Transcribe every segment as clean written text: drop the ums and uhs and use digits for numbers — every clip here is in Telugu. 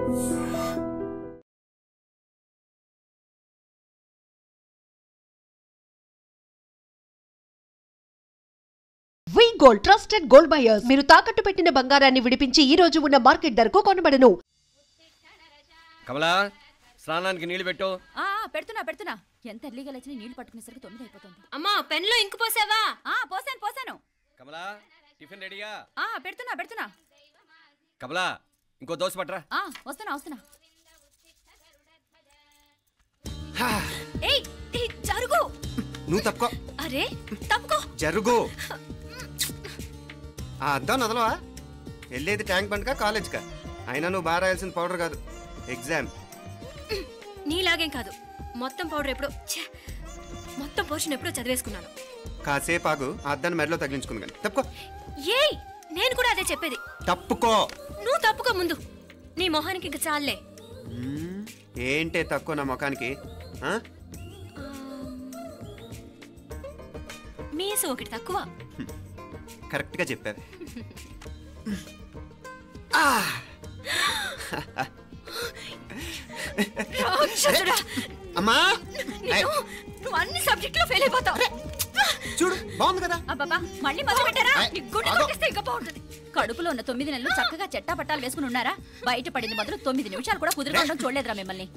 వి గోల్డ్ ట్రస్టెడ్ గోల్డ్ బయర్స్. మీరు తాకట్టు పెట్టిన బంగారాన్ని విడిపించి ఈ రోజు ఉన్న మార్కెట్ ధరకు కొనబడను. కమలా, స్నానానికి నీళ్లు పెట్టు. పెడుతున్నా. ఎంత ఎర్లీగా లేచిన నీళ్లు పట్టుకునేసరికి 9 అయిపోతుంది. అమ్మా, పెన్లో ఇంకు పోసావా? పోసాను. కమలా, టిఫిన్ రెడీయా? పెడుతున్నా. కమలా, ఇంకో దోశ పట్రా. వస్తున్నా. ఏయ్ జరుగు. నువ్వు తప్పుకో. అరే తప్పుకో. జరుగు. అద్దాం నదలవా? వెళ్ళేది ట్యాంక్ బండ్కా కాలేజ్కా? అయినా నువ్వు బాగా రాయాల్సిన పౌడర్ కాదు, ఎగ్జామ్. నీలాగేం కాదు, మొత్తం పౌడర్ ఎప్పుడో మొత్తం పోర్షన్ ఎప్పుడో చదివేసుకున్నాను. కాసేపు ఆగు, ఆ అద్దాన్ని మెడలో తగిలించుకుంది కానీ. తప్పుకో. ఏయ్, నేను కూడా అదే చెప్పేది. తప్పుకో. నువ్వు తప్పుకో ముందు. నీ మొహానికి ఇంక చాలే. ఏంటే తక్కువ నా ముఖానికి? మీసు ఒకటి తక్కువ. కరెక్ట్ గా చెప్పారు. అమ్మా, నువ్వు అన్ని సబ్జెక్టులో ఫెయిల్ అయిపోతావు. చూడు, బాగుంది కదా? అబ్బబ్బా, మళ్ళీ మొదలు పెట్టారా? నీ గుండె కొట్టేస్తే ఇంకా బాగుంటుంది. కడుపులో ఉన్న 9 నెలలు చక్కగా చెట్టా పట్టాలు వేసుకుని ఉన్నారా? బయట పడింది మొదలు 9 నిమిషాలు కూడా కుదురుకోవడం చూడలేదురా మిమ్మల్ని.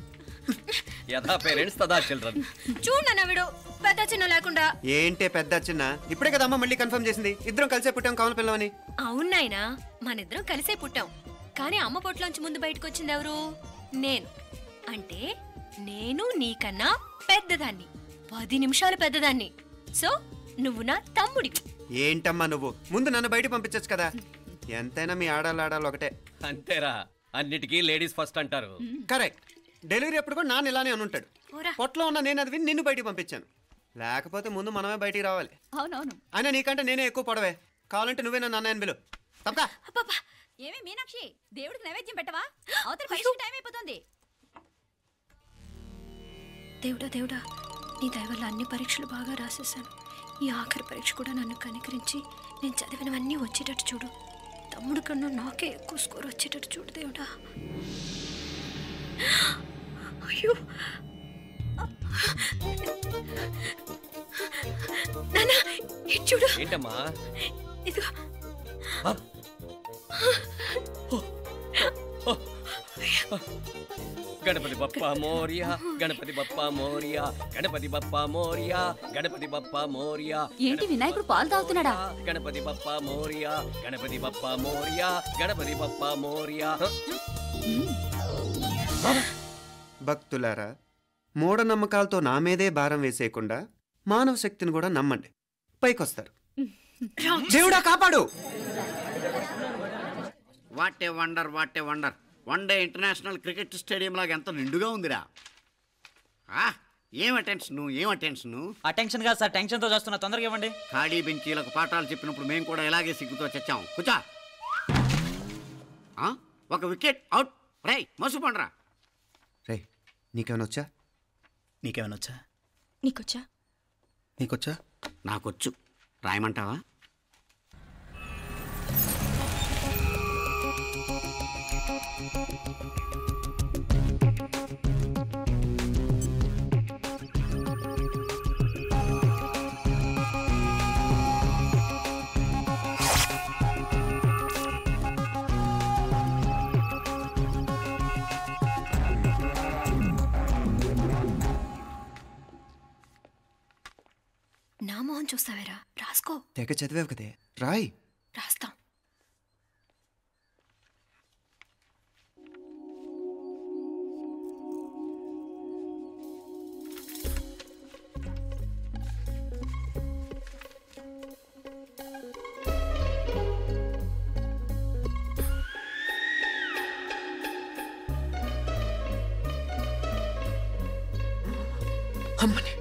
యథా పేరెంట్స్ తదా చిల్డ్రన్. చూడన్న వీడు పెద్ద చిన్న లేకుండా. ఏంటే పెద్ద చిన్న? ఇప్పుడే కదా అమ్మ మళ్ళీ కన్ఫర్మ్ చేసింది ఇద్దరం కలిసే పుట్టాం కావాలి పిల్లవని. అవునాయనా, మనిద్దరం కలిసే పుట్టాం. కానీ అమ్మ పొట్లోంచి ముందు బయటకు వచ్చింది ఎవరు? నేను. అంటే నేను నీకన్నా పెద్దదాన్ని, 10 నిమిషాలు పెద్దదాన్ని. సో నువ్వు నా తమ్ముడి. ఏంటమ్మా నువ్వు? ముందు నన్ను బయట పంపించచ్చు కదా. ఎంతైనా మీ ఆడాలి ఒకటే. అంతేరా, అన్నిటికీ లేడీస్ ఫస్ట్ అంటారు. కరెక్ట్. డెలివరీ అప్పుడు కూడా నాన్న ఇలానే అనుంటాడు. పొట్టలో ఉన్న నేను అది విని నిన్ను బయటికి పంపించాను. లేకపోతే ముందు మనమే బయటికి రావాలి. అవునవును. అయినా నీకంటే నేనే ఎక్కువ పొడవే. కావాలంటే నువ్వే నన్ను అన్నయ్యను పిలు. తప్పకా. ఏమి మీనాక్షి, దేవుడికి నైవేద్యం పెట్టవా? అవతల పరీక్ష టైం అయిపోతుంది. దేవుడా, నీ దయ వల్ల అన్ని పరీక్షలు బాగా రాసేసాను. ఈ ఆఖరి పరీక్ష కూడా నన్ను కనికరించి నేను చదివినవన్నీ వచ్చేటట్టు చూడు. తమ్ముడు కన్నా నాకే ఎక్కువ స్కోర్ వచ్చేటట్టు చూడు దేవుడా. అయ్యో నాన్న, ఇది చూడు. ఏంటమ్మా? ఇదిగో. గణపతి బప్పా మోరియా, గణపతి బప్పా మోరియా, గణపతి బప్పా మోరియా, గణపతి బప్పా మోరియా. ఏంటి వినాయకుడు పాలు తాగుతున్నాడా? గణపతి బప్పా మోరియా, గణపతి బప్పా మోరియా, గణపతి బప్పా మోరియా. భక్తులారా, మూఢనమ్మకాలతో నా మీదే భారం వేసేయకుండా మానవ శక్తిని కూడా నమ్మండి, పైకొస్తారు. దేవుడా కాపాడు. What a wonder. 1 day international cricket stadium లాగా ఎంత నిండుగా ఉందిరా. ఏం అటెన్షన్? అటెన్షన్ కాదు సార్, టెన్షన్తో చేస్తున్నా. తొందరగా ఇవ్వండి. ఖాళీ బెంచీలకు పాఠాలు చెప్పినప్పుడు మేము కూడా ఇలాగే సిగ్గుతో చచ్చాం. కూర్చో. ఒక వికెట్ అవుట్. రే మసు పండ్రా. రే, నీకేమైనా వచ్చా? నీకొచ్చా? నాకొచ్చు. రాయమంటావా? నా మోహన్ చూస్తావేరా? రాసుకో. తెగ చదివావు కదే, రాయ్. రాస్తాం. అమ్మని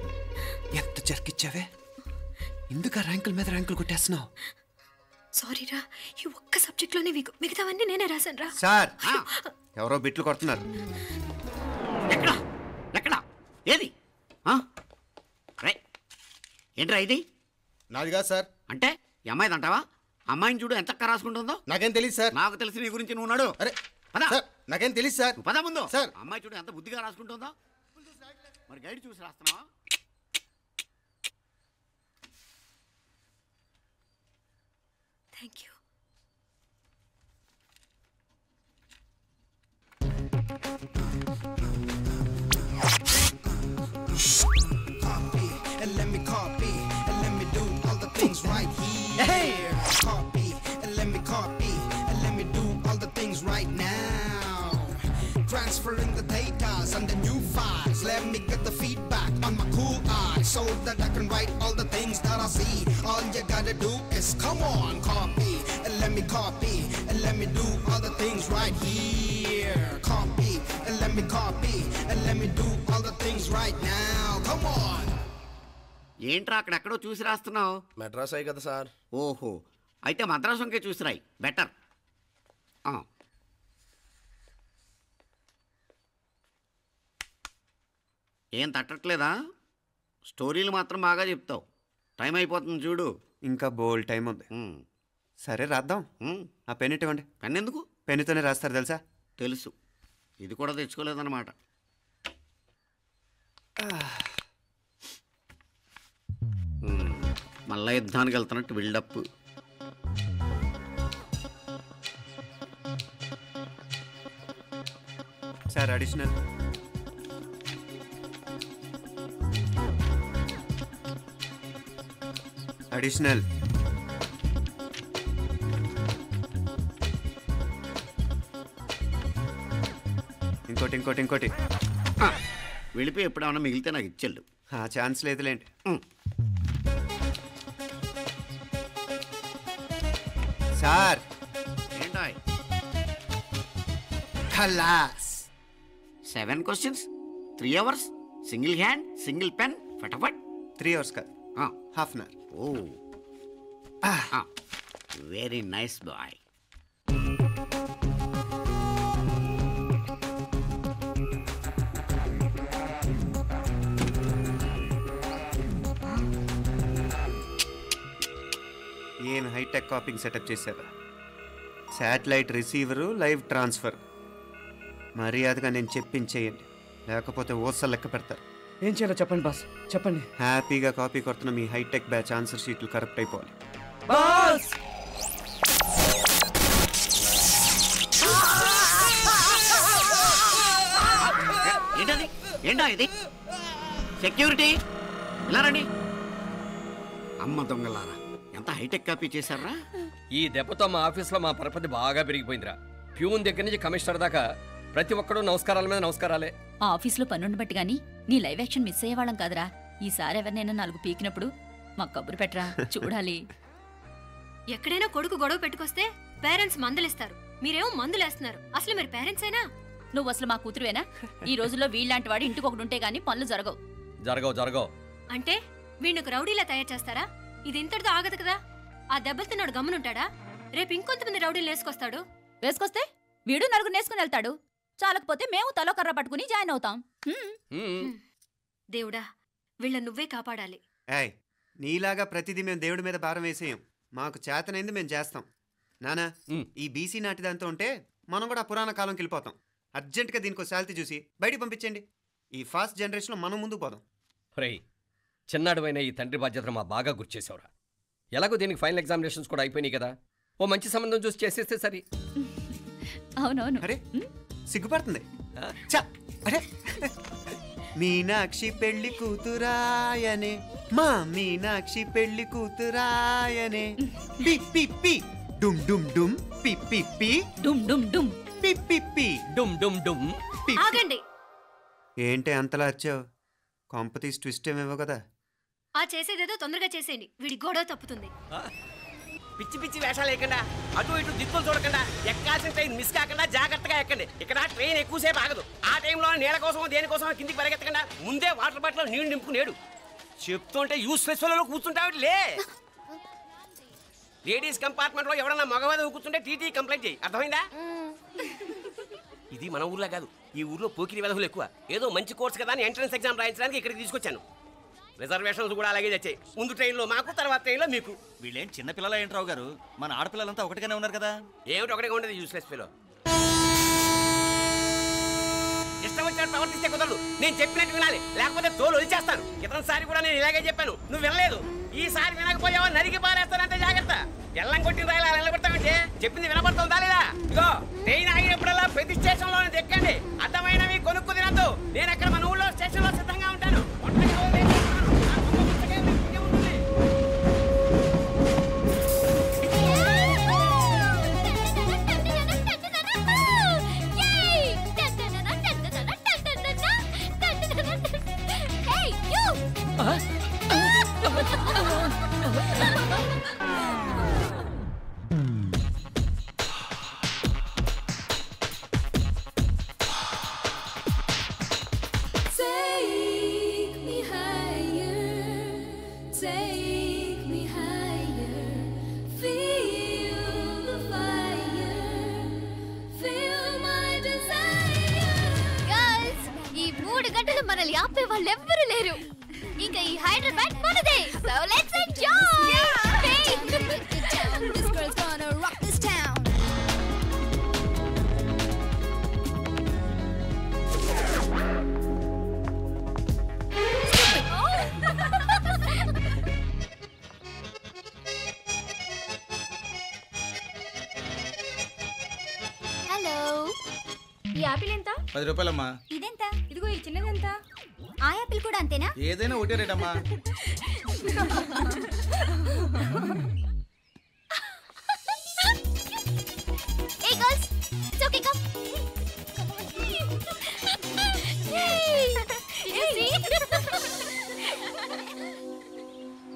ఎంత జరికిచ్చావే. ఎందుకు ర్యాంకుల మీద ర్యాంకులు కొట్టేస్తున్నావు? సారీరా, ఈ ఒక్క సబ్జెక్ట్లోనే మిగతావన్నీ నేనే రాశాను రా. సార్, ఎవరో బిట్లు కొడుతున్నారు. ఎక్కడ? ఏది? ఏంట్రా ఇది? నాది కాదు సార్. అంటే అమ్మాయిది అంటావా? అమ్మాయిని చూడు ఎంత రాసుకుంటుందో. నాకేం తెలియదు సార్. నాకు తెలిసి నీ గురించి నువ్వు నాడు. అరే పద. నాకేం తెలియదు సార్. పద ముందు. సార్. అమ్మాయి చూడు ఎంత బుద్ధిగా రాసుకుంటుందో. మరి గైడ్ చూసి రాస్తున్నావా? Thank you. Copy and let me copy and let me do all the things right here. Copy and let me copy and let me do all the things right now. Transferring the data and the new files. Let me get the feedback on my cool eyes so that I can write all the things that I see. All you gotta do is come on, copy and let me copy and let me do all the things right here. Copy and let me copy and let me do all the things right now. Come on. ఏంట్రా అక్కడెక్కడో చూసి రాస్తున్నావు? మెడ్రాస్ అయ్యి కదా సార్. ఓహో, అయితే మద్రాసు వంకే చూసి రాయి, బెటర్. ఏం తట్టట్లేదా? స్టోరీలు మాత్రం బాగా చెప్తావు. టైం అయిపోతుంది చూడు. ఇంకా బోల్ టైం ఉంది. సరే రాద్దాం. ఆ పెన్ ఇవ్వండి. పెన్ ఎందుకు? పెన్నుతోనే రాస్తారు తెలుసా? తెలుసు. ఇది కూడా తెచ్చుకోలేదన్నమాట. మళ్ళా యుద్ధానికి వెళ్తున్నట్టు బిల్డప్. Sir additional. అడిషనల్. ఇంకోటి ఇంకోటి ఇంకోటి. వెళ్ళిపోయి ఎప్పుడేమన్నా మిగిలితే నాకు ఇచ్చెళ్ళు. ఛాన్స్ లేదులేండి. సార్ ఏంటాయ్? ఖలాస్. 7 questions, 3 hours, single hand, single pen, ఫటాఫట్. 3 hours కాదు, half an hour. Oh, very nice boy. ఏం హైటెక్ కాపింగ్ సెటప్ చేశారా? Satellite receiver, live transfer. మర్యాదగా నేను చెప్పించేయండి, లేకపోతే ఓసలు లెక్క పెడతారు. ఏం చేయాలో చెప్పండి బాస్, చెప్పండి. హ్యాపీగా కాపీ కొడుతున్న మీ హైటెక్ బ్యాచ్ ఆన్సర్ షీట్లు కరెక్ట్ అయిపోవాలి. బాస్ ఏంటది? ఏంటా ఇది? సెక్యూరిటీ ఇలా రండి. అమ్మ దొంగలారా, ఎంత హైటెక్ కాపీ చేశారా? ఈ దెబ్బతో మా ఆఫీస్లో మా పరపతి బాగా పెరిగిపోయిందిరా. ప్యూన్ దగ్గర నుంచి కమిషనర్ దాకా ప్రతి ఒక్కడు నమస్కారాల మీద నమస్కారాలే. ఆ ఆఫీస్లో పనుండి బట్టి గానీ నీ లైవ్ యాక్షన్ మిస్ అయ్యేవాళ్ళం కాదురా. ఈసారి ఎవరినైనా 4 పీకినప్పుడు మాకు కబురు పెట్టరా, చూడాలి. ఎక్కడైనా కొడుకు గొడవ పెట్టుకొస్తే పేరెంట్స్ మందులేస్తారు, మీరేమో మందులేస్తున్నారు. అసలు మీరు పేరెంట్స్ అయినా? నువ్వు అసలు మా కూతురువేనా? ఈ రోజుల్లో వీళ్ళంటి వాడు ఇంటికి ఒకటి ఉంటే గానీ పనులు జరగవు. జరగవు అంటే వీణ్ణకు రౌడీలా తయారు చేస్తారా? ఇది ఇంతటితో ఆగదు కదా. ఆ దెబ్బలు నాడు గమ్మునుంటాడా? రేపు ఇంకొంతమంది రౌడీలు వేసుకొస్తాడు. వేసుకొస్తే వీడు 4 నేసుకుని వెళ్తాడు. చాలకపోతే మేము తలో కర్ర పట్టుకుని జాయిన్ అవుతాం. దేవుడా, వీళ్ళ నువ్వే కాపాడాలి. ఏయ్, నీలాగా ప్రతిదీ మేము దేవుడి మీద భారం వేసేయం. మాకు చేతనైంది మేము చేస్తాం. నానా, ఈ బీసీ నాటి దాంతో ఉంటే మనం కూడా పురాణ కాలంకి వెళ్ళిపోతాం. అర్జెంటుగా దీనికి శాలిటీ చూసి బయటికి పంపించండి. ఈ ఫాస్ట్ జనరేషన్లో మనం ముందుకు పోదాం. రేయ్, చిన్నాడువైన ఈ తండ్రి బాధ్యతను మా బాగా గుర్చేసావురా. ఎలాగో దీనికి ఫైనల్ ఎగ్జామినేషన్స్ కూడా అయిపోయినాయి కదా, ఓ మంచి సంబంధం చూసి చేసేస్తే సరి. అవునవును. అరే సిగ్గుపడుతుంది. అరే మీనాక్షి పెళ్లి కూతురాయనే, మా మీనాక్షి పెళ్లి కూతురాయనే. పి పి పి డుమ్ డుమ్ డుమ్, పి పి పి డుమ్ డుమ్ డుమ్, పి పి పి డుమ్ డుమ్ డుమ్. ఆగండి. ఏంటి అంతలా వచ్చావు? కాంపతీస్ ట్విస్ట్ ఏమేవో కదా. ఆ చేసేదేదో తొందరగా చేసేయండి, వీడి గొడవ తప్పుతుంది. పిచ్చి పిచ్చి వేషాలు లేకుండా, అటు ఇటు దిక్కులు చూడకుండా, ఎక్కాల్సిన ట్రైన్ మిస్ కాకుండా జాగ్రత్తగా ఎక్కండి. ఇక్కడ ట్రైన్ ఎక్కువసేపు ఆగదు. ఆ టైంలో నీళ్ళ కోసం దేనికోసం కిందికి పరిగెత్తకుండా ముందే వాటర్ బాటిల్ నీళ్లు నింపుకునేడు. చెప్తుంటే యూస్లెస్ లో కూర్చుంటావు లే. లేడీస్ కంపార్ట్మెంట్ లో ఎవరన్నా మగవాది కూర్చుంటే టీటీ కంప్లైంట్ చేయి, అర్థమైందా? ఇది మన ఊర్లో కాదు, ఈ ఊర్లో పోకిరి వెధవులు ఎక్కువ. ఏదో మంచి కోర్స్ కదా అని ఎంట్రన్స్ ఎగ్జామ్ రాయించడానికి ఇక్కడికి తీసుకొచ్చాను. రిజర్వేషన్స్ కూడా అలాగే వచ్చాయి. ముందు ట్రైన్లో మాకు, తర్వాత ట్రైన్లో మీకు. వీళ్ళేం చిన్నపిల్లల ఏంట్రావు గారు, మన ఆడపిల్లలంతా ఒకటిగానే ఉన్నారు కదా. ఏమిటి ఒకటిగా ఉండదు యూస్లెస్ ఫెలో. చెప్పినట్టు ప్రవర్తిస్తే కుదరదు. నేను చెప్పినట్టు వినాలి, లేకపోతే తోలు వదిలేస్తాను. క్రితంసారి కూడా నేను ఇలాగే చెప్పాను, నువ్వు వినలేదు. ఈసారి వినకపోయావా నరికి పారేస్తానంటే జాగ్రత్త. ఎల్లం కొట్టిన రాయలా నిలబడతామంటే చెప్పింది వినపడుతుందా లేదా? ఇగో ట్రైన్ ఆగినప్పుడల్లా ప్రతి స్టేషన్ లో దిక్కండి. అర్థమైనవి కొనుక్కు తినద్దు. నేను అక్కడ మన ఊళ్ళో స్టేషన్ లో సిద్ధంగా ఉంటాను. మనల్ని ఆపే వాళ్ళు ఎవ్వరూ లేరు. ఇంకా ఈ హైదరాబాద్ మనదే. So let's enjoy. This girl's gonna rock this town. Hello, ఈ యాపిల్ ఎంత? 10 రూపాయలమ్మా. ఇదెంత? ఇదిగో ఈ చిన్నదెంత? ఆ యాపిల్ కూడా అంతేనా? ఏదైనా ఒకటే రేట్ అమ్మా. Hey girls, it's okay, come. Yay! Did you see?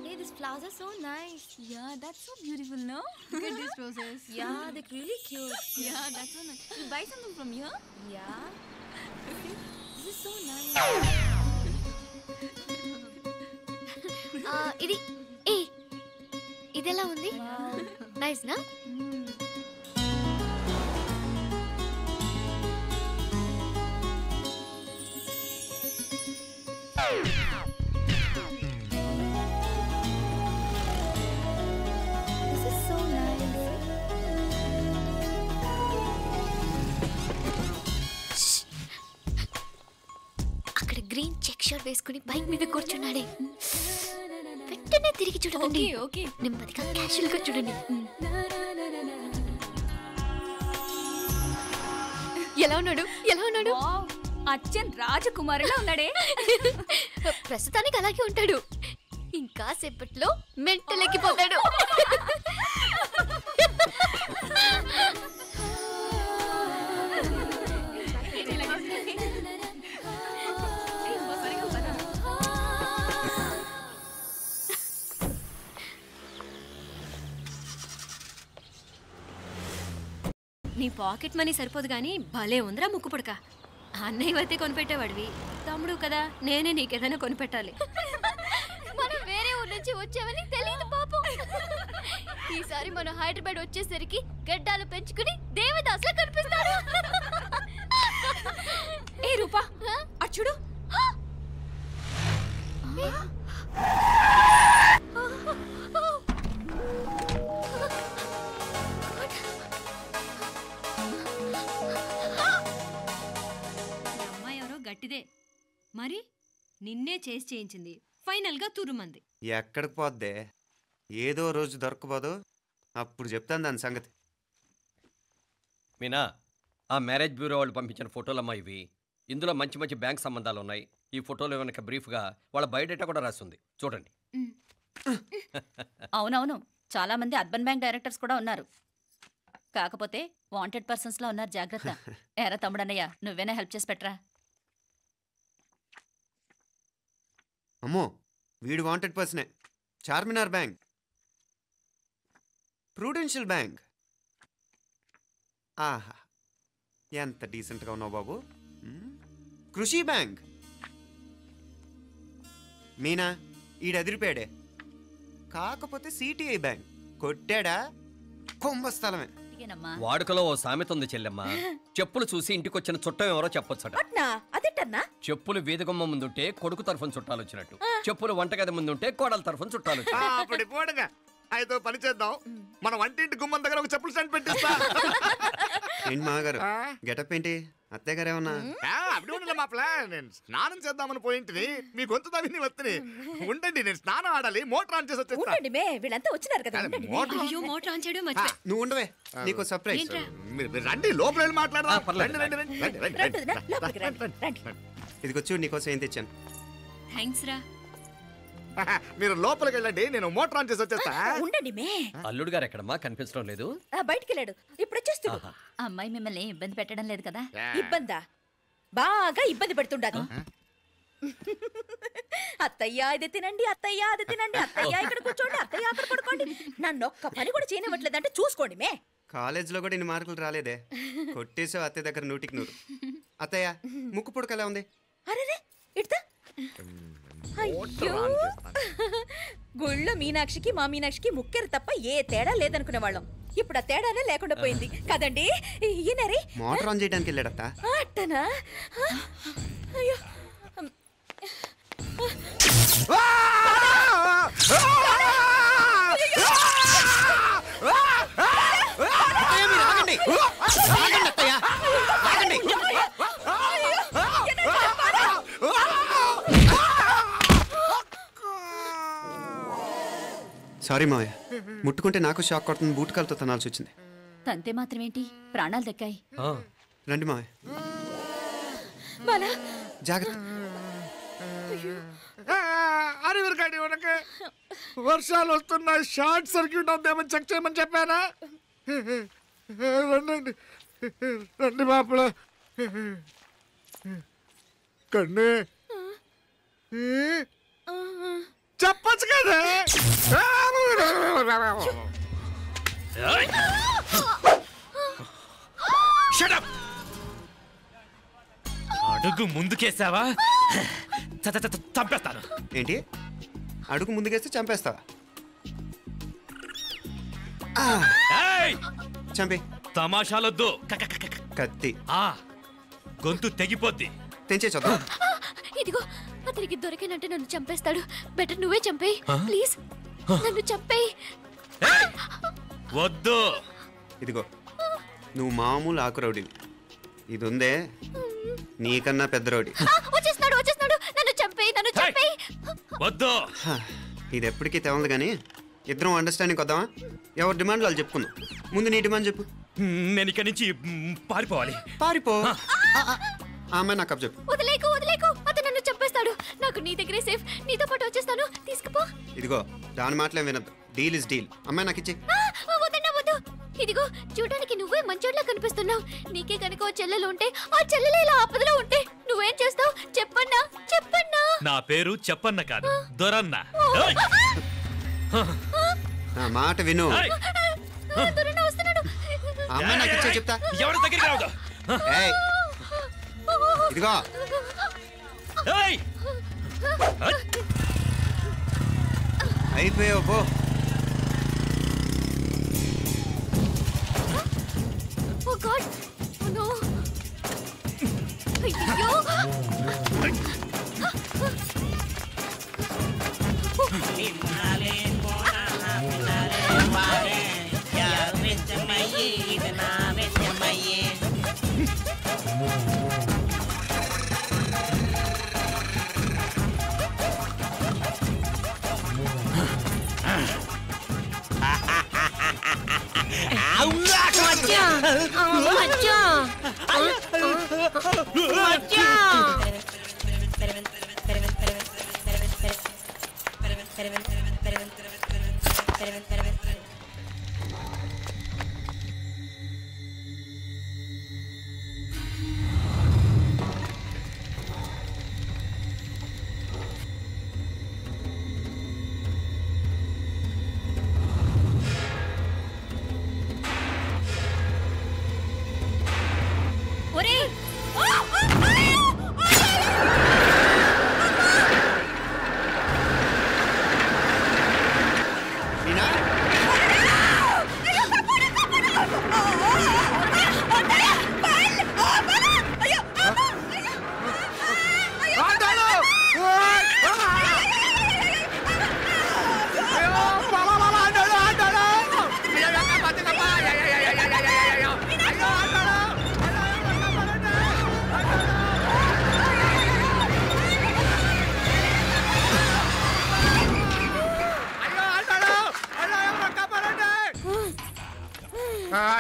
Hey, these flowers are so nice. Yeah, that's so beautiful, no? Look at these roses. Yeah, they're really cute. Yeah, that's so nice. You buy something from here? Yeah. This is so nice. ఇది ఇదెలా ఉంది? నైస్ నా? This is so nice. అక్కడ గ్రీన్ చెక్ షర్ట్ వేసుకుని బైక్ మీద కూర్చున్నాడే. వెంటనే తిరిగి చూడండి. ఓకే, నెమ్మదిగా క్యాషువల్ గా చూడండి. ఎలా ఉన్నాడు? ఎలా ఉన్నాడు? అచ్చన్ రాజకుమారిలా ఉన్నాడే. ప్రస్తుతానికి అలాగే ఉంటాడు. ఇంకా సేపట్లో మెంటల్ ఎక్కిపోతాడు. నీ పాకెట్ మనీ సరిపోదు గానీ భలే ఉందిరా ముక్కు పుడక. అన్నయ్య అయితే కొనిపెట్టేవాడివి, తమ్ముడు కదా నేనే నీకేదైనా కొనిపెట్టాలి. మనం వేరే ఊరు నుంచి వచ్చామని తెలియదు పాపం. ఈసారి మనం హైదరాబాద్ వచ్చేసరికి గడ్డాలు పెంచుకుని దేవదాసులా కనిపిస్తారు. ఏ రూపా అచ్చుడు, గట్టిదే మరి, నిన్నే చేసి చేయించింది. ఫైనల్ గా తురుమంది. ఎక్కడికి పోద్దే? ఏదో రోజు దొరకపోదు, అప్పుడు చెప్తాను దాని సంగతి. మీనా, ఆ మ్యారేజ్ బ్యూరో వాళ్ళు పంపించిన ఫోటోలమ్మా ఇవి. ఇందులో మంచి మంచి బ్యాంక్ సంబంధాలు ఉన్నాయి. ఈ ఫోటోలో వెనక బ్రీఫ్గా వాళ్ళ బయోడేటా కూడా రాస్తుంది, చూడండి. అవునవును, చాలా మంది అర్బన్ బ్యాంక్ డైరెక్టర్స్ కూడా ఉన్నారు. కాకపోతే వాంటెడ్ పర్సన్స్ లో ఉన్నారు, జాగ్రత్త. ఎరా తమ్ముడన్నయ్య, నువ్వేనా హెల్ప్ చేసి పెట్టరా? అమ్మో, వీడు వాంటెడ్ పర్సనే. Charminar bank, Prudential bank. ఆహా, ఎంత డీసెంట్గా ఉన్నావు బాబు. కృషి బ్యాంక్. మీనా, ఈడదిరిపాడే. కాకపోతే సిటిఐ బ్యాంక్ కొట్టాడా కుంభస్థలమే. వాడుకలో ఓ సామెత ఉంది చెల్లెమ్మ. చెప్పులు చూసి ఇంటికొచ్చిన చుట్టం ఎవరో చెప్పొచ్చట. చెప్పులు వీధగుమ్మ ముందుంటే కొడుకు తరఫున చుట్టాలు వచ్చినట్టు, చెప్పులు వంటగది ముందుంటే కోడల తరఫున చుట్టాలు వచ్చినట్టు. అయితే పని చేద్దాం, మన వంటింటి గుమ్మం దగ్గర ఒక చెప్పులు స్టాండ్ పెట్టిస్తా. ఏంటి మాగారు గెటప్ ఏంటి? అత్తయ్య గారు ఏమన్నా అప్పుడు ఉండండి మాప్ల, నేను స్నానం చేద్దామని పోయింటిని, మీ గొంతు తవ్వి వస్తుంది. ఉండండి, నేను స్నానం ఆడాలి, మోటార్ ఆన్ చేసి వచ్చేస్తాను. వీళ్ళంతా వచ్చినారు కదా. అయ్యో మోటార్ ఆన్ చేయడం మర్చిపోయా. నువ్వు ఉండవే, నీకు సర్ప్రైజ్. ఏంట్రా? మీరు రండి, లోపల వెళ్ళి మాట్లాడదాం. రండి రండి రండి రండి రండి. ఇదిగో చూడు, నీకోసం ఏం తెచ్చాను. థ్యాంక్స్ రా. మీరు లోపలికి వెళ్ళండి, నేను మోటార్ ఆన్ చేసి వచ్చేస్తా. ఉండండి మే. అల్లుడు గారు ఎక్కడమ్మా? కనిపించడం లేదు. బయటికి వెళ్ళాడు, ఇప్పుడు వచ్చేస్తాడు. అమ్మాయి మిమ్మల్ని ఇబ్బంది పెట్టడం లేదు కదా? ఇబ్బందా? బాగా ఇబ్బంది పెడుతుండదు. అత్తయ్య ఇది తినండి, అత్తయ్య అది తినండి, అత్తయ్య ఇక్కడ కూర్చోండి, అత్తయ్య అక్కడ పడుకోండి. నన్ను ఒక్క పని కూడా చేయనివ్వట్లేదంటే చూసుకోండి మే. కాలేజీలో కూడా ఇన్ని మార్కులు రాలేదే. కొట్టేసావు అత్తయ్య దగ్గర 100కి 100. అత్తయ్య ముక్కు పుడక ఎలా ఉంది? అరే ఇడతా. అయ్యో, గుళ్ళో మీనాక్షికి మా మీనాక్షికి ముక్కెరు తప్ప ఏ తేడా లేదనుకునే వాళ్ళం. ఇప్పుడు ఆ తేడానే లేకుండా పోయింది కదండి. ఈయనరే మోటార్ ఆన్ చేయడానికి వెళ్ళాడత్త. అట్టనా? అయ్యో, సారీ మావయ్య, ముట్టుకుంటే నాకు షాక్ కొడుతుంది. బూట్ కాలుతో తనాల్సి వచ్చింది. తంతే మాత్రమేంటి, ప్రాణాలు దక్కాయి. రండి మావయ్య, జాగ్రత్త. అరే వీరకండి, మనకి వర్షాలు వస్తున్నాయి, షార్ట్ సర్క్యూట్ అవుతామని చెక్ చేయమని చెప్పానా? రండి రండి మాపల. కన్నే చెప్పచ్చు కదా. అడుగు ముందుకేసావా చంపేస్తాను. ఏంటి? అడుగు ముందుకేస్తే చంపేస్తావా? చంపి. తమాషాలొద్దు. కత్తి గొంతు తెగిపోద్ది. తెంచే చూద్దాం. ఇదిగో, అతనికి దొరికినంటే నన్ను చంపేస్తాడు. బెటర్ నువ్వే చంపేయి ప్లీజ్, నన్ను చంపేయి. వద్దు. ఇదిగో, నువ్వు మామూలు ఆకు రౌడీవి. ఇది ఉందే నీకన్నా పెద్ద రౌడీ. వచ్చేస్తున్నాడు, నన్ను చంపేయి, నన్ను చంపేయి. వద్దు. ఇది ఎప్పటికీ తెవలదు కానీ ఇద్దరం అండర్స్టాండింగ్ వద్దామా? ఎవరి డిమాండ్లు వాళ్ళు చెప్పుకుందాం. ముందు నీ డిమాండ్ చెప్పు. నేను ఇక్కడి నుంచి పారిపోవాలి. పారిపో. ఆ అమ్మాయి నాకు చెప్పు. వదిలేకు, అతను నన్ను చంపేస్తాడు. నాకు నీ దగ్గరే సేఫ్, నీతో పాటు వచ్చేస్తాను, తీసుకుపో. ఇదిగో, దాని మాటలే వినద్దు. Deal is deal. అమ్మాయి నాకు ఇచ్చే. వద్దు. ఇదిగో, చూడడానికి నువ్వే మంచోడ్లా కనిపిస్తున్నావు. నీకే కనుక ఓ చెల్లెలు ఉంటే, ఆ చెల్లెలు ఇలా ఆపదలో ఉంటే నువ్వేం చేస్తావు? చెప్పన్నా. నా పేరు చెప్పన్న కాదు, దొరన్న. నా మాట విను. వస్తున్నాడు. అమ్మాయి నాకు ఇచ్చే చెప్తా. ఎవరి దగ్గరికి రావద్దు. ఇదిగో, అయిపోయావు పో. Oh God! Oh no! అయ్యో!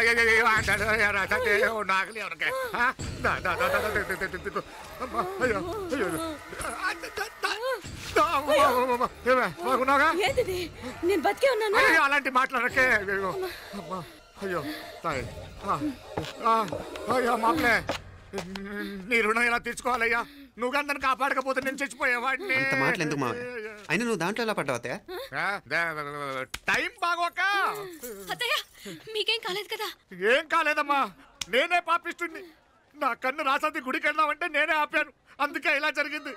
నాగలి ఎవరికే నేను బతికే ఉన్నాను. అలాంటి మాట్లాడకే. అయ్యో తాయి అయ్యో మామలే నీ రుణం ఎలా తీర్చుకోవాలయ్యా? నువ్వు అందరిని కాపాడకపోతే నేను చచ్చిపోయేవాడిని. అంత మాటలు ఎందుకు మా అయినా నువ్వు దాంట్లో ఎలా పడ్డావు? టైం బాగోక. మీకేం కాలేదు కదా? ఏం కాలేదమ్మా, నేనే పాపిస్తుంది. నా కన్ను రాసాది గుడికి వెళ్దామంటే నేనే ఆపాను, అందుకే ఇలా జరిగింది.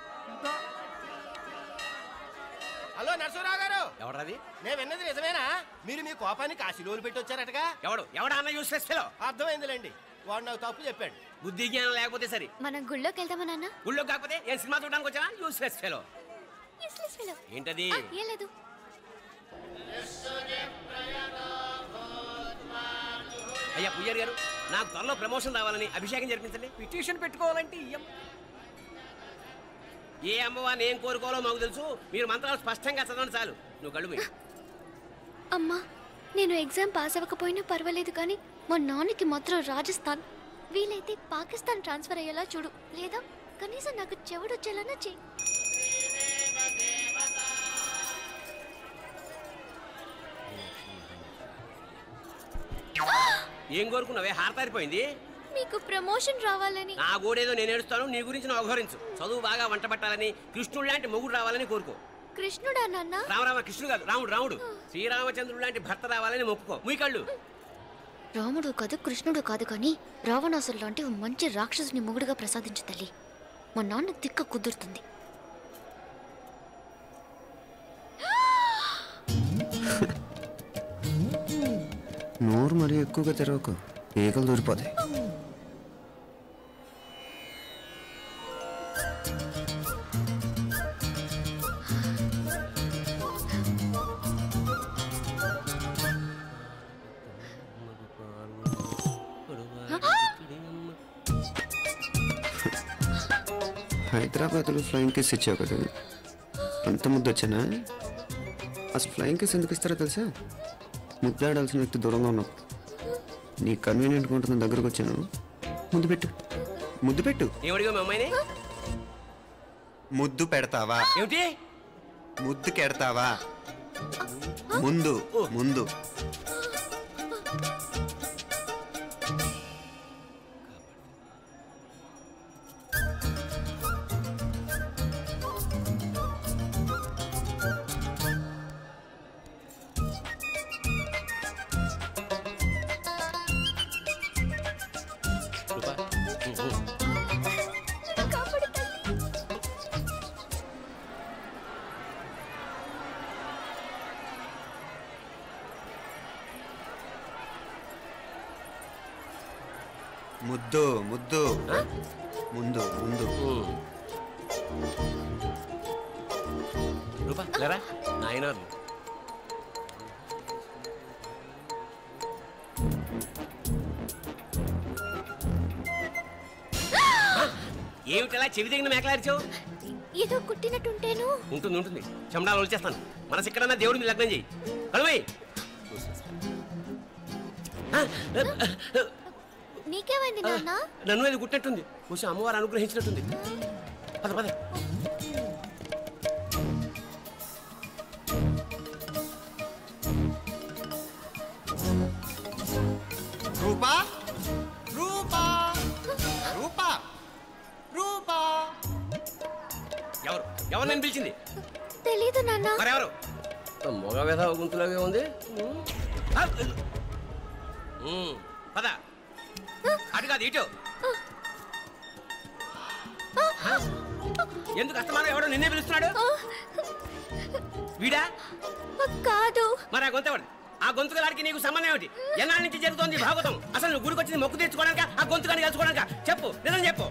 హలో నరసరావు గారు. ఎవరది? నేను విన్నది నిజమేనా? మీరు మీ కోపాన్ని కాశీలోలు పెట్టి వచ్చారటగా? ఎవడా అన్న యూస్లెస్ ఫెలో. అర్థమైందిలేండి, వాడు నాకు తప్పు చెప్పాడు. బుద్ధి జ్ఞానం లేకపోతే సరే. మనం గుళ్ళోకి వెళ్దామా నాన్న? గుళ్ళో కాకపోతే ఏం సినిమా చూడడానికి వచ్చావా? Useless fellow. ఏంటది? ఏం లేదు. అయ్యా పుయ్యర్ గారు, నాకు త్వరలో ప్రమోషన్ రావాలని అభిషేకం జరిపించండి. పిటిషన్ పెట్టుకోవాలంటే ఏ అమ్మవారిని ఏం కోరుకోవాలో మాకు తెలుసు. మీరు మంత్రాలు స్పష్టంగా చదవండి చాలు. నువ్వు కళ్ళు పోయి. అమ్మా, నేను ఎగ్జామ్ పాస్ అవ్వకపోయినా పర్వాలేదు, కానీ మా నాన్నకి మాత్రం రాజస్థాన్, వీలైతే పాకిస్తాన్ ట్రాన్స్ఫర్ అయ్యేలా చూడు, లేదా కనీసం నాకు చెవుడు వచ్చేలానా చెయ్యి. ఏం కోరుకున్నావే? హారతారిపోయింది. మీకు ప్రమోషన్ రావాలని. నా గోడేదో నేను ఏడుస్తాను, నీ గురించి నువ్వు అవహరించు. చదువు బాగా వంట పట్టాలని, కృష్ణుడు లాంటి మొగుడు రావాలని కోరుకో. కృష్ణుడా నాన్న? రామరామ కృష్ణుడు కాదు, రాముడు. శ్రీరామచంద్రుడు లాంటి భర్త రావాలని మొక్కుకో. మీ కళ్ళు. రాముడు కాదు, కృష్ణుడు కాదు, కానీ రావణాసురు లాంటి మంచి రాక్షసుని మొగుడుగా ప్రసాదించు తల్లి. మా నాన్న తిక్క కుదురుతుంది. నోరు మరీ ఎక్కువగా తెరవకు, ఈగలు దూరిపోతాయి. హైదరాబాద్లో ఫ్లయింగ్ కిస్ ఇచ్చావు కదా, అంత ముద్దు వచ్చానా? అసలు ఫ్లయింగ్ కిస్ ఎందుకు ఇస్తారో తెలుసా? ముద్దాడాల్సిన వ్యక్తి దూరంగా ఉన్నావు. నీ కన్వీనియంట్గా ఉంటుంది, దగ్గరకు వచ్చాను. ముద్దు పెట్టు, ముద్దు పెట్టు. ముద్దు పెడతావా? ఏమిటి? ముద్దు కెడతావా? ముందు ముందు. ముద్దు ముద్దు ముందు ముందు. నాయనారు ఏమిటలా చెవి దగ్గర మేకలారిచావు? ఏదో కుట్టినట్టుంటేను. ఉంటుంది ఉంటుంది, చెమడాలు వచ్చేస్తాను. మనసు ఎక్కడన్నా దేవుడిని లగ్నం చేయి. కలువై. నీకేమైంది నాన్న? నన్ను అది గుట్టినట్టుంది, కొంచెం అమ్మవారు అనుగ్రహించినట్టుంది. పద పద. రూపా రూపా రూపా రూపా. ఎవరు ఎవరు నేను పిలిచింది? తెలీదు నాన్న. మరెవరు? మొగ వేధ గుంతులాగే ఉంది. పద. అటు కాదు ఇటు. ఎందుకు అస్తమానం ఎవడో నిన్నే పిలుస్తున్నాడు? వీడా కాదు. మరి ఆ గొంతు ఎవడు? ఆ గొంతుకలాడికి నీకు సంబంధం ఏమిటి? ఎన్నాళ్ళ నుంచి జరుగుతోంది భాగవతం? అసలు నువ్వు గుడికి వచ్చింది మొక్కు తెచ్చుకోవడానిక, ఆ గొంతుకాన్ని కలుసుకోవడానిక? చెప్పు, నిజం చెప్పు.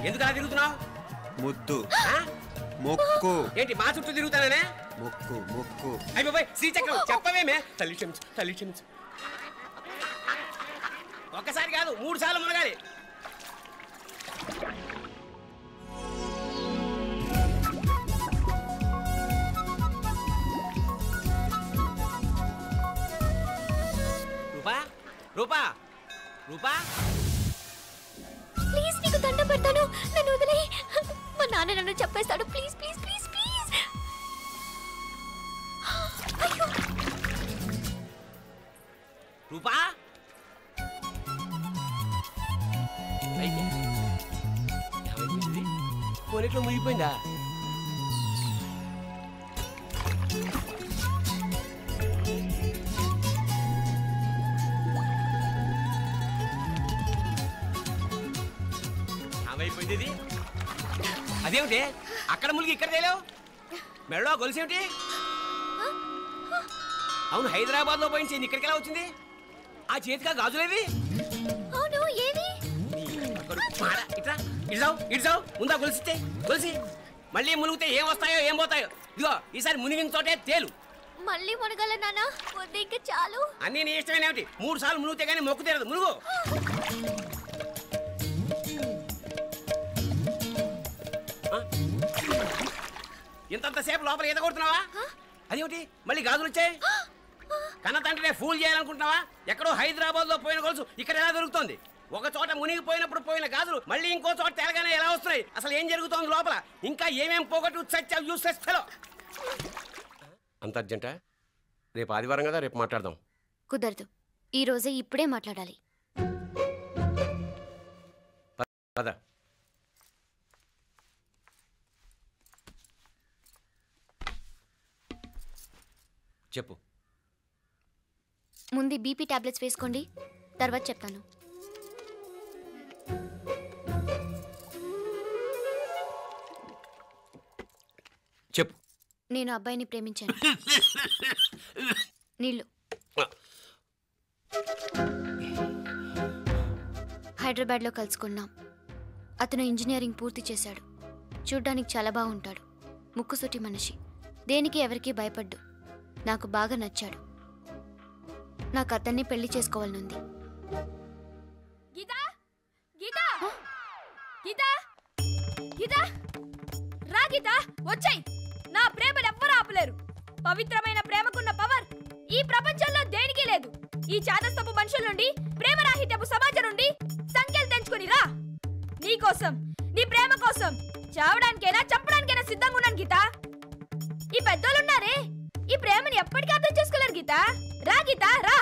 ఎందుకు అలా తిరుగుతున్నావు? ముద్దు మొక్కు. ఏంటి మా చుట్టూ తిరుగుతానే? మొక్కు మొక్కు. అయిపోయి శ్రీచక్రం చెప్పవేమే? తల్లి క్షమించు, తల్లి క్షమించు. ఒక్కసారి కాదు 3 సార్లు మునగాలి. రూపా రూపా ప్లీజ్ నీకు దండం పెడతాను, నన్ను వదిలేయ్. మా నాన్న నన్ను చెప్పేస్తాడు. Please please please please. అయ్యో రూపా పోనీట్లో మునిగిపోయిందా? ఏమైపోయింది ఇది? అదేమిటి అక్కడ మునిగి ఇక్కడ తేలేవు? మెడలో గొలుసేమిటి? అవును, హైదరాబాద్ లో పోయించింది, ఇక్కడికి ఎలా వచ్చింది? ఆ చేతిగా గాజులేవి? అవును, ఏది? ఇట్రా ఇడ్సావు ముందా గొలిసితే గొలిసి మళ్ళీ మునిగితే ఏం వస్తాయో ఏం పోతాయో. ఇదిగో ఈసారి మునిగిన చోటే తేలు. మళ్ళీ మునగల నాన్న, వద్దు ఇంకా చాలు. అన్నీ నీ ఇష్టమేనేమిటి? 3 సార్లు మునిగితే గానీ మొక్కు తీరదు. మునుగు. ఇంతంతసేపు లోపల ఈత కొడుతున్నావా? అదేమిటి మళ్ళీ గాజులు వచ్చాయి? కన్న తండ్రినే ఫూల్ చేయాలనుకుంటున్నావా? ఎక్కడో హైదరాబాద్ లో పోయిన గొలుసు ఇక్కడ ఎలా దొరుకుతుంది? ఒక చోట మునిగిపోయినప్పుడు పోయిన గాజులు మళ్ళీ ఇంకో చోట తేలగానే ఎలా వస్తున్నాయి? అసలు ఏం జరుగుతోంది లోపల? ఇంకా ఏమేం పోగొట్టు చచ్చావు యూస్లెస్ ఫెలో. అంత అర్జెంటా? రేపు ఆదివారం కదా, రేపు మాట్లాడదాం. కుదరదు, ఈ రోజే ఇప్పుడే మాట్లాడాలి. పద. చెప్పు. ముందు బీపీ టాబ్లెట్స్ వేసుకోండి, తర్వాత చెప్తాను. చెప్పు. నేను అబ్బాయిని ప్రేమించాను. నీళ్ళు. హైదరాబాద్లో కలుసుకున్నాం. అతను ఇంజనీరింగ్ పూర్తి చేశాడు. చూడ్డానికి చాలా బాగుంటాడు. ముక్కుసూటి మనిషి. దేనికి ఎవరికీ భయపడ్డు. నాకు బాగా నచ్చాడు. నాకు అతన్ని పెళ్లి చేసుకోవాలనుంది. గీతా గీతా గీతా గీతా రా గీతా, వచ్చాయి. నా ప్రేమను ఎవ్వరూ ఆపలేరు. పవిత్రమైన ప్రేమకున్న పవర్ ఈ ప్రపంచంలో దేనికి లేదు. ఈ చాదస్తపు మనుషుల నుండి, ప్రేమరాహిత్యపు సమాజం నుండి సంఖ్యలు తెంచుకుని రా. నీ కోసం, నీ ప్రేమ కోసం చావడానికైనా చంపడానికైనా సిద్ధంగా ఉన్నాను గీతా. ఈ పెద్దోళ్ళున్నారే, ఈ ప్రేమని ఎప్పటికీ అర్థం చేసుకోలేరు గీతా. రా గీతా రా.